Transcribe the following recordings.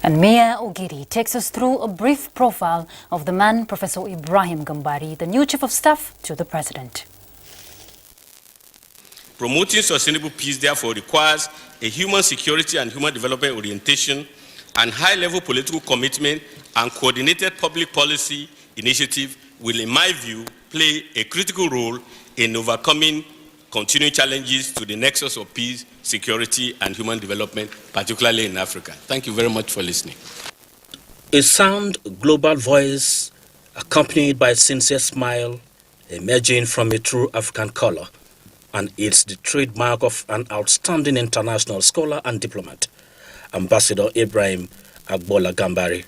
And Mia Ogiri takes us through a brief profile of the man, Professor Ibrahim Gambari, the new Chief of Staff to the President. Promoting sustainable peace, therefore, requires a human security and human development orientation and high-level political commitment and coordinated public policy initiative will, in my view, play a critical role in overcoming continuing challenges to the nexus of peace, security, and human development, particularly in Africa. Thank you very much for listening. A sound global voice accompanied by a sincere smile emerging from a true African color, and it's the trademark of an outstanding international scholar and diplomat, Ambassador Ibrahim Gambari,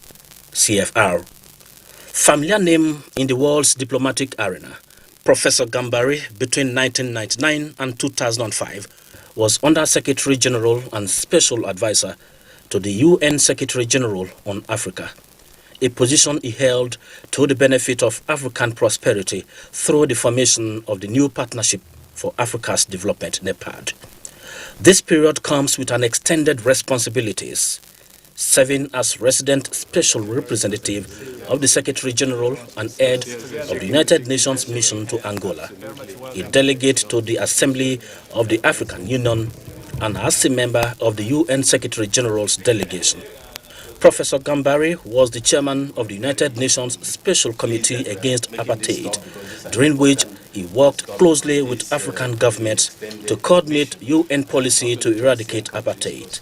CFR. Familiar name in the world's diplomatic arena, Professor Gambari, between 1999 and 2005, was Under Secretary General and Special Advisor to the UN Secretary General on Africa, a position he held to the benefit of African prosperity through the formation of the new Partnership for Africa's Development, NEPAD. This period comes with an extended responsibilities, serving as resident special representative of the Secretary General and head of the United Nations mission to Angola, a delegate to the Assembly of the African Union, and as a member of the UN Secretary General's delegation. Professor Gambari was the chairman of the United Nations Special Committee Against Apartheid, during which he worked closely with African governments to coordinate UN policy to eradicate apartheid.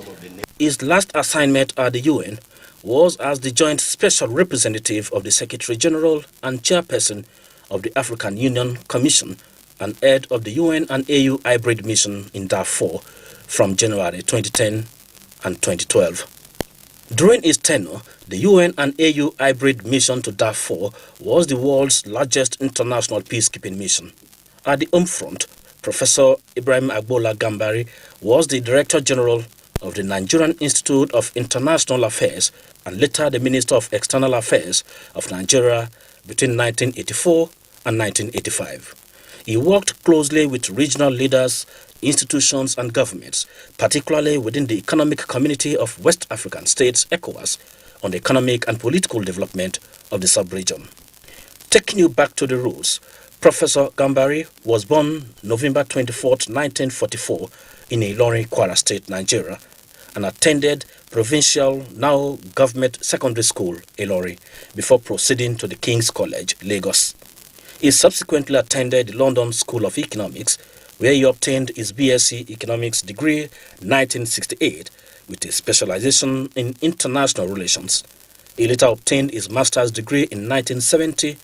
His last assignment at the UN was as the joint special representative of the Secretary General and chairperson of the African Union Commission and head of the UN and AU hybrid mission in Darfur from January 2010 and 2012. During his tenure, the UN and AU hybrid mission to Darfur was the world's largest international peacekeeping mission. At the home front, Professor Ibrahim Gambari was the Director General of the Nigerian Institute of International Affairs and later the Minister of External Affairs of Nigeria between 1984 and 1985. He worked closely with regional leaders, institutions and governments, particularly within the Economic Community of West African States, ECOWAS, on the economic and political development of the sub-region. Taking you back to the roots, Professor Gambari was born November 24, 1944, in Ilorin, Kwara State, Nigeria, and attended Provincial, now Government Secondary School, Ilorin, before proceeding to the King's College, Lagos. He subsequently attended the London School of Economics, where he obtained his BSc Economics degree in 1968 with a specialization in international relations. He later obtained his master's degree in 1970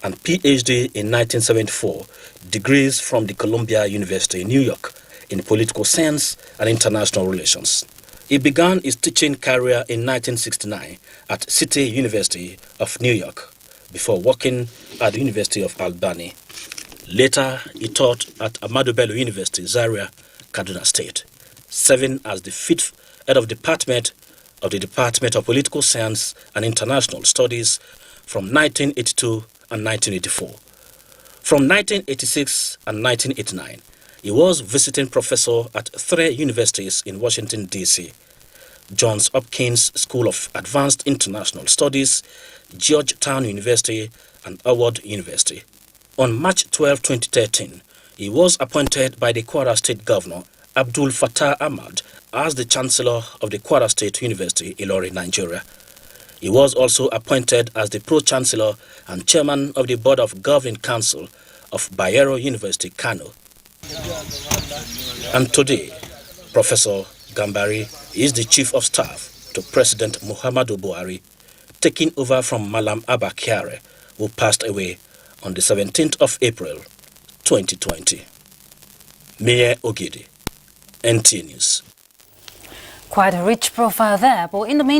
and PhD in 1974, degrees from the Columbia University in New York in political science and international relations. He began his teaching career in 1969 at City University of New York before working at the University of Albany. Later, he taught at Ahmadu Bello University, Zaria, Kaduna State, serving as the fifth head of department of the Department of Political Science and International Studies from 1982 and 1984. From 1986 and 1989, he was visiting professor at 3 universities in Washington, D.C., Johns Hopkins School of Advanced International Studies, Georgetown University, and Howard University. On March 12, 2013, he was appointed by the Kwara State Governor, Abdul Fattah Ahmad, as the Chancellor of the Kwara State University, Ilorin, Nigeria. He was also appointed as the Pro-Chancellor and Chairman of the Board of Governing Council of Bayero University, Kano. And today, Professor Gambari is the Chief of Staff to President Muhammadu Buhari, taking over from Malam Abba Kyari, who passed away on the 17th of April, 2020. Mia Ogiri, NT News. Quite a rich profile there, but in the meantime,